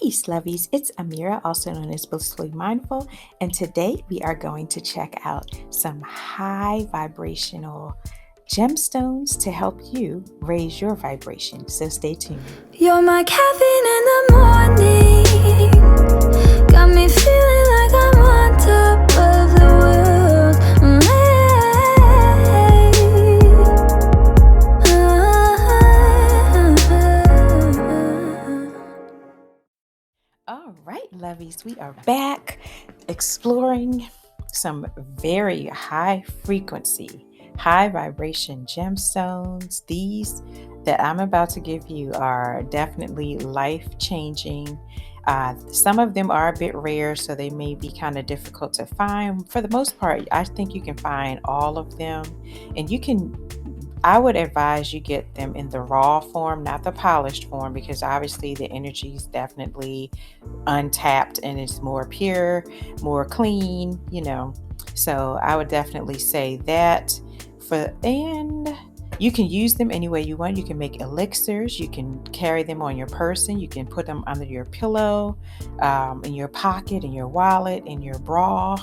Peace, lovies. It's Amira, also known as Blissfully Mindful, and today we are going to check out some high vibrational gemstones to help you raise your vibration. So stay tuned. You're my caffeine in the morning, got me feeling like I'm on top of the world. All right, lovies, we are back exploring some very high frequency, high vibration gemstones. These that I'm about to give you are definitely life changing. Some of them are a bit rare, so they may be kind of difficult to find. For the most part, I think you can find all of them, and I would advise you get them in the raw form, not the polished form, because obviously the energy is definitely untapped and it's more pure, more clean, So I would definitely say that and you can use them any way you want. You can make elixirs. You can carry them on your person. You can put them under your pillow, in your pocket, in your wallet, in your bra,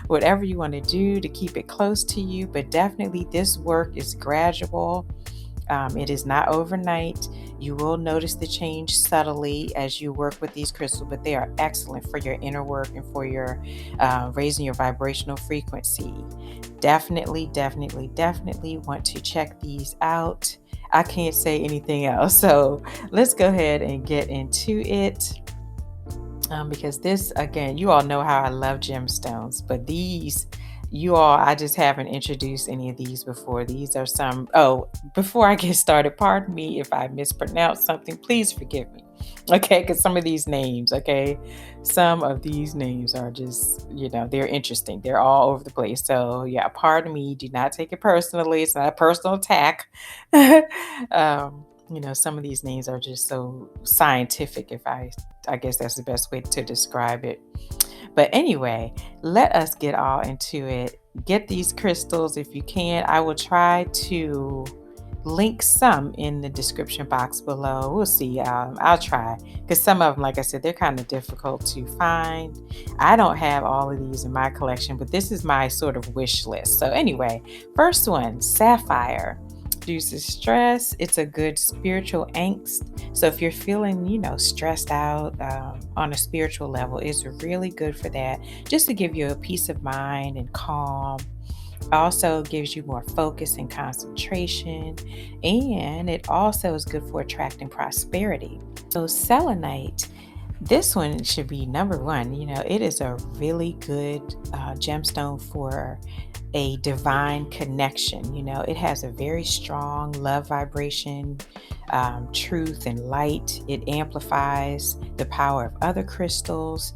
whatever you want to do to keep it close to you. But definitely this work is gradual. It is not overnight. You will notice the change subtly as you work with these crystals, but they are excellent for your inner work and for your raising your vibrational frequency. Definitely want to check these out. I can't say anything else. So let's go ahead and get into it. Because this, again, you all know how I love gemstones, but these, I just haven't introduced any of these before. These are some, before I get started, pardon me if I mispronounce something, please forgive me. Okay, because some of these names are just, they're interesting. They're all over the place. So yeah, pardon me, do not take it personally. It's not a personal attack. Some of these names are just so scientific, I guess that's the best way to describe it. But anyway, let us get all into it. Get these crystals if you can. I will try to link some in the description box below. We'll see. I'll try, because some of them, like I said, they're kind of difficult to find. I don't have all of these in my collection, but this is my sort of wish list. So anyway, first one, sapphire. Reduces stress. It's a good spiritual angst. So if you're feeling, stressed out on a spiritual level, it's really good for that, just to give you a peace of mind and calm. Also gives you more focus and concentration, and it also is good for attracting prosperity. So selenite, this one should be number one. It is a really good gemstone for a divine connection. It has a very strong love vibration, truth and light. It amplifies the power of other crystals.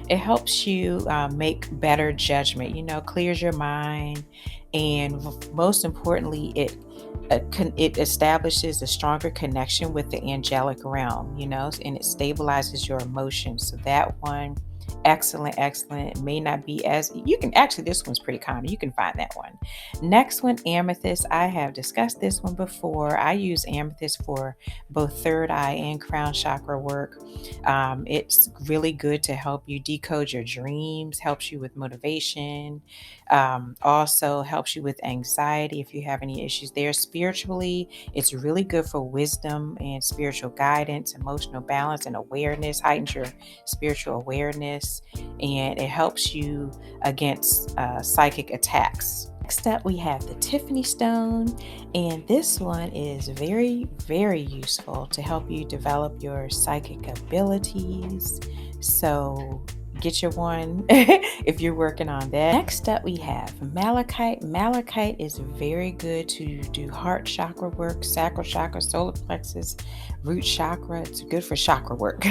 It helps you make better judgment, clears your mind. And most importantly, it establishes a stronger connection with the angelic realm, and it stabilizes your emotions. So that one, excellent. It may not be this one's pretty common. You can find that one. Next one, amethyst. I have discussed this one before. I use amethyst for both third eye and crown chakra work. It's really good to help you decode your dreams, helps you with motivation, also helps you with anxiety if you have any issues there. Spiritually, it's really good for wisdom and spiritual guidance, emotional balance and awareness, heightens your spiritual awareness, and it helps you against psychic attacks. Next up, we have the Tiffany stone, and this one is very, very useful to help you develop your psychic abilities. So get your one if you're working on that. Next up, we have malachite. Malachite is very good to do heart chakra work, sacral chakra, solar plexus, root chakra. It's good for chakra work.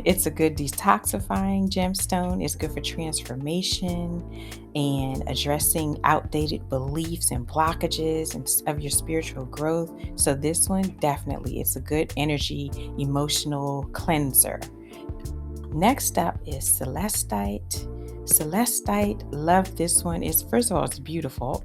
It's a good detoxifying gemstone. It's good for transformation and addressing outdated beliefs and blockages of your spiritual growth. So this one, definitely, it's a good energy, emotional cleanser. Next up is celestite. Celestite, love this one. It's first of all, it's beautiful,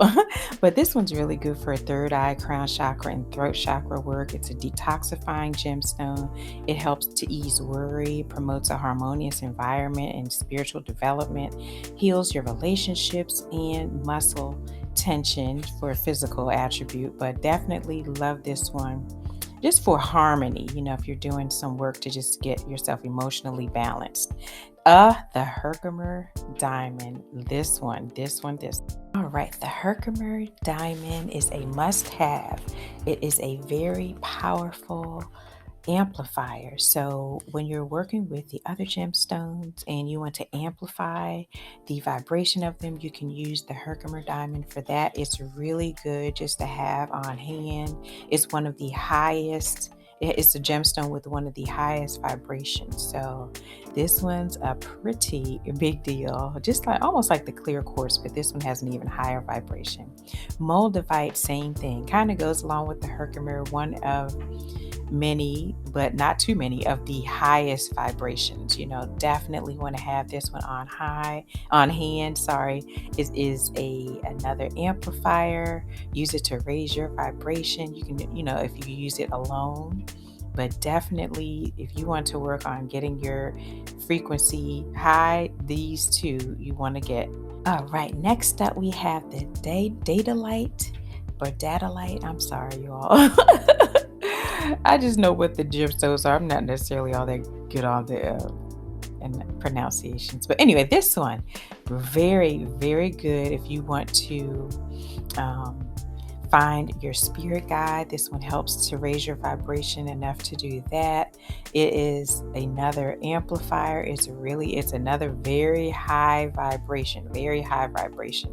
but this one's really good for third eye, crown chakra, and throat chakra work. It's a detoxifying gemstone. It helps to ease worry, promotes a harmonious environment and spiritual development, heals your relationships and muscle tension for a physical attribute. But definitely love this one just for harmony, if you're doing some work to just get yourself emotionally balanced. The Herkimer diamond. This one. All right, the Herkimer diamond is a must-have. It is a very powerful amplifier. So when you're working with the other gemstones and you want to amplify the vibration of them, you can use the Herkimer diamond for that. It's really good just to have on hand. It's one of the highest. It's a gemstone with one of the highest vibrations. So this one's a pretty big deal, just like almost like the clear quartz, but this one has an even higher vibration. Moldavite, same thing, kind of goes along with the Herkimer, one of many, but not too many, of the highest vibrations. Definitely want to have this one on hand. It is another amplifier. Use it to raise your vibration. You can, if you use it alone, but definitely if you want to work on getting your frequency high, these two you want to get. All right, next up we have the Datalite. I'm sorry, you all. I just know what the gemstones are. I'm not necessarily all that good on the and pronunciations. But anyway, this one, very, very good if you want to find your spirit guide. This one helps to raise your vibration enough to do that. It is another amplifier. It's another very high vibration.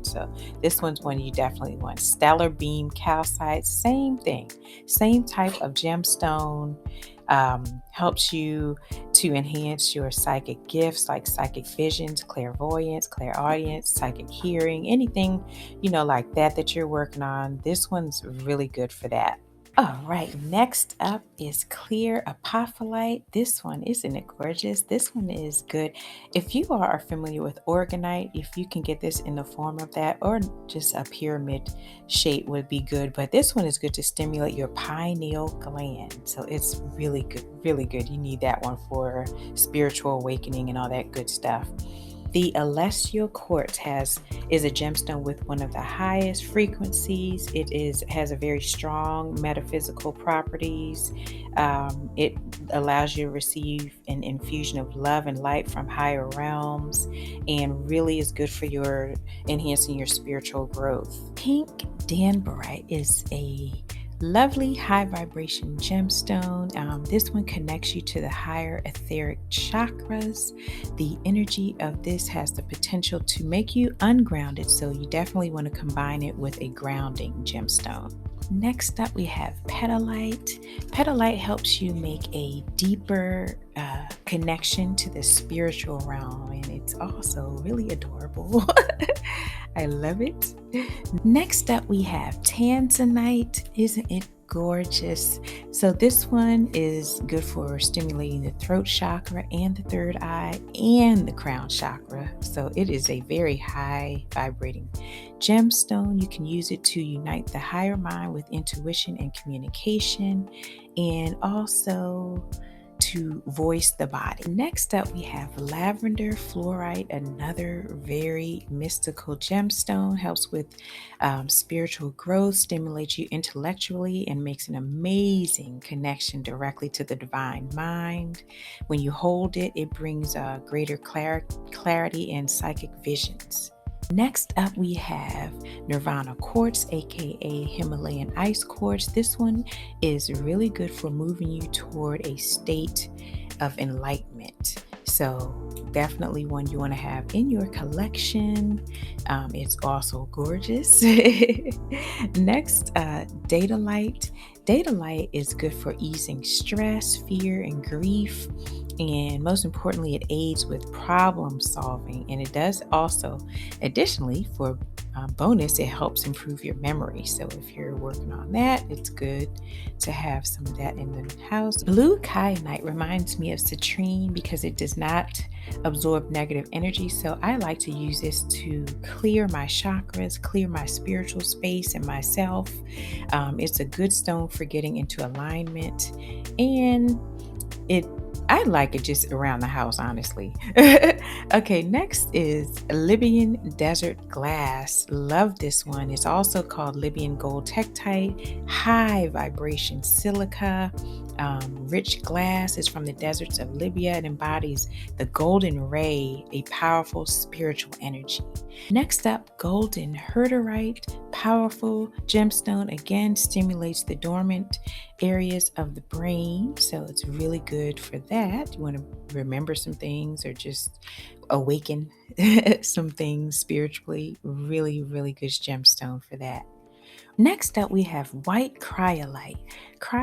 So this one's one you definitely want. Stellar beam calcite, same thing, same type of gemstone. Helps you to enhance your psychic gifts like psychic visions, clairvoyance, clairaudience, psychic hearing, anything, like that you're working on. This one's really good for that. All right, next up is clear apophyllite. This one, isn't it gorgeous? This one is good. If you are familiar with organite, if you can get this in the form of that, or just a pyramid shape would be good. But this one is good to stimulate your pineal gland. So it's really good, really good. You need that one for spiritual awakening and all that good stuff. The celestial quartz is a gemstone with one of the highest frequencies. It has a very strong metaphysical properties. It allows you to receive an infusion of love and light from higher realms, and really is good for enhancing your spiritual growth. Pink danbarite is a lovely high vibration gemstone. This one connects you to the higher etheric chakras. The energy of this has the potential to make you ungrounded, so you definitely want to combine it with a grounding gemstone. Next up, we have petalite. Petalite helps you make a deeper connection to the spiritual realm, and it's also really adorable. I love it. Next up, we have tanzanite. Isn't it gorgeous? So this one is good for stimulating the throat chakra and the third eye and the crown chakra. So it is a very high vibrating gemstone. You can use it to unite the higher mind with intuition and communication, and also to voice the body. Next up, we have lavender fluorite, another very mystical gemstone. Helps with spiritual growth, stimulates you intellectually, and makes an amazing connection directly to the divine mind. When you hold it, it brings greater clarity and psychic visions. Next up, we have Nirvana quartz, aka Himalayan ice quartz. This one is really good for moving you toward a state of enlightenment. So definitely one you want to have in your collection. It's also gorgeous. Next, Datalite. Datalite is good for easing stress, fear, and grief. And most importantly, it aids with problem solving. And it does also, additionally, for bonus, it helps improve your memory. So if you're working on that, it's good to have some of that in the house. Blue kyanite reminds me of citrine because it does not absorb negative energy. So I like to use this to clear my chakras, clear my spiritual space and myself. It's a good stone for getting into alignment, and I like it just around the house, honestly. Okay, next is Libyan Desert Glass. Love this one. It's also called Libyan Gold Tektite. High vibration silica. Rich glass is from the deserts of Libya. It embodies the golden ray, a powerful spiritual energy. Next up, golden herderite, powerful gemstone, again stimulates the dormant areas of the brain, so it's really good for that. You want to remember some things or just awaken some things spiritually. Really, really good gemstone for that. Next up, we have white cryolite.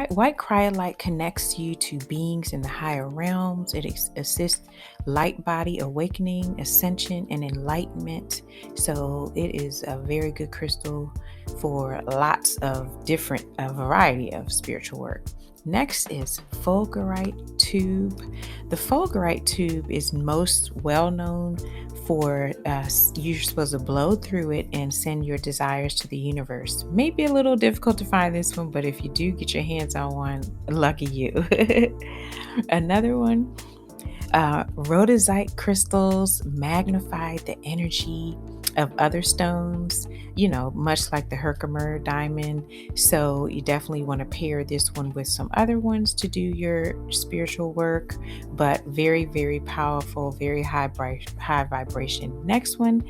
White cryolite connects you to beings in the higher realms. It assists light body awakening, ascension, and enlightenment. So it is a very good crystal for lots of different, a variety of spiritual work. Next is fulgurite tube. The fulgurite tube is most well known for you're supposed to blow through it and send your desires to the universe. Maybe a little difficult to find this one, but if you do get your hands on one, lucky you. Another one, rhodozite crystals magnify the energy of other stones, much like the Herkimer diamond. So you definitely want to pair this one with some other ones to do your spiritual work, but very, very powerful, very high vibration. Next one,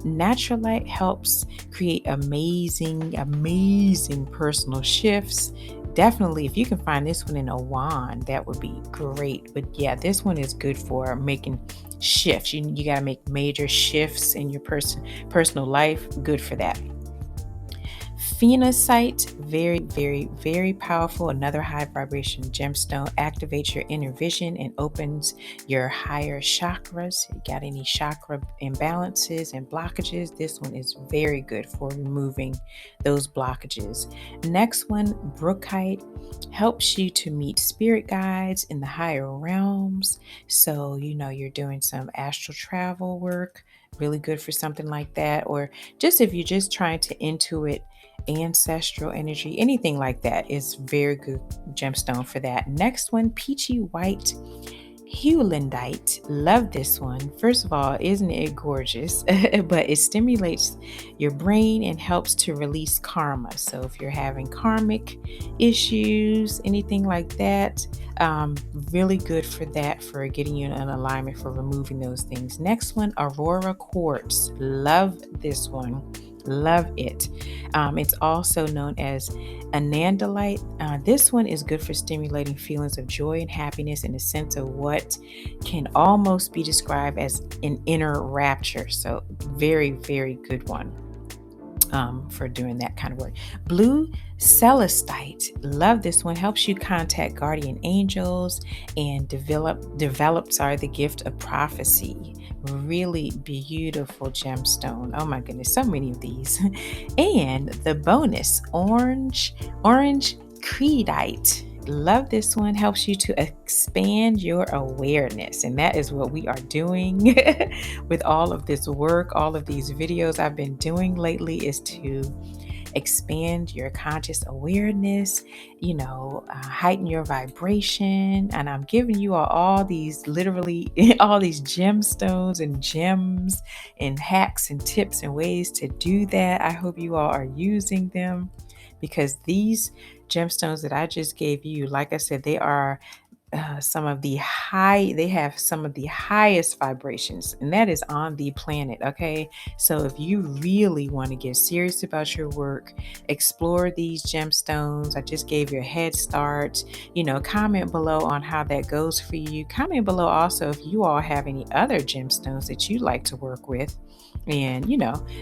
naturalite helps create amazing, amazing personal shifts. Definitely, if you can find this one in a wand, that would be great. But yeah, this one is good for making shifts. You got to make major shifts in your personal life. Good for that. Phenocite, very, very, very powerful. Another high vibration gemstone, activates your inner vision and opens your higher chakras. You got any chakra imbalances and blockages? This one is very good for removing those blockages. Next one, brookite, helps you to meet spirit guides in the higher realms. So, you're doing some astral travel work, really good for something like that. Or just if you're just trying to intuit ancestral energy, anything like that is very good gemstone for that. Next one, peachy white hewlandite. Love this one. First of all, isn't it gorgeous? But it stimulates your brain and helps to release karma. So if you're having karmic issues, anything like that, really good for that, for getting you in alignment, for removing those things. Next one, aurora quartz. Love this one. Love it. It's also known as anandalite. This one is good for stimulating feelings of joy and happiness in a sense of what can almost be described as an inner rapture. So very, very good one for doing that kind of work. Blue celestite. Love this one. Helps you contact guardian angels and develop the gift of prophecy. Really beautiful gemstone. Oh my goodness, so many of these. And the bonus, orange creedite. Love this one. Helps you to expand your awareness, and that is what we are doing with all of this work, all of these videos I've been doing lately, is to expand your conscious awareness, heighten your vibration. And I'm giving you all these, literally all these gemstones and gems and hacks and tips and ways to do that. I hope you all are using them, because these gemstones that I just gave you, like I said, they are they have some of the highest vibrations, and that is on the planet. Okay, so if you really want to get serious about your work, explore these gemstones. I just gave you a head start. Comment below on how that goes for you. Comment below also if you all have any other gemstones that you like to work with. and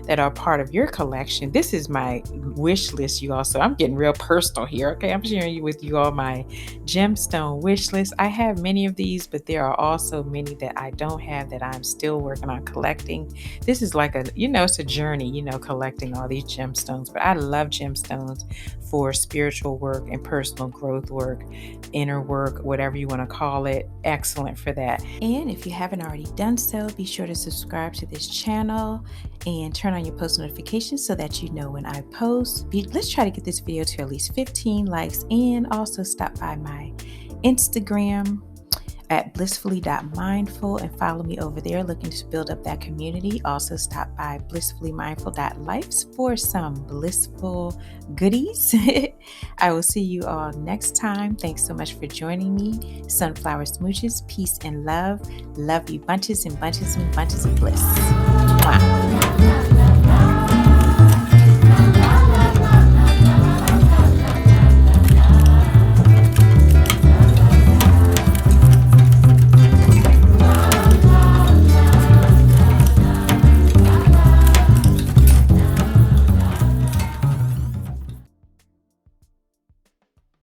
that are part of your collection. This is my wish list, you all. So I'm getting real personal here. Okay, I'm sharing with you all my gemstone wish list. I have many of these, but there are also many that I don't have that I'm still working on collecting. This is like it's a journey, collecting all these gemstones. But I love gemstones for spiritual work and personal growth work, inner work, whatever you want to call it. Excellent for that. And if you haven't already done so, be sure to subscribe to this channel and turn on your post notifications so that you know when I post. Let's try to get this video to at least 15 likes, and also stop by my Instagram at blissfully.mindful and follow me over there, looking to build up that community. Also stop by blissfullymindful.life for some blissful goodies. I will see you all next time. Thanks so much for joining me. Sunflower smooches, peace and love. Love you bunches and bunches and bunches of bliss. Mwah.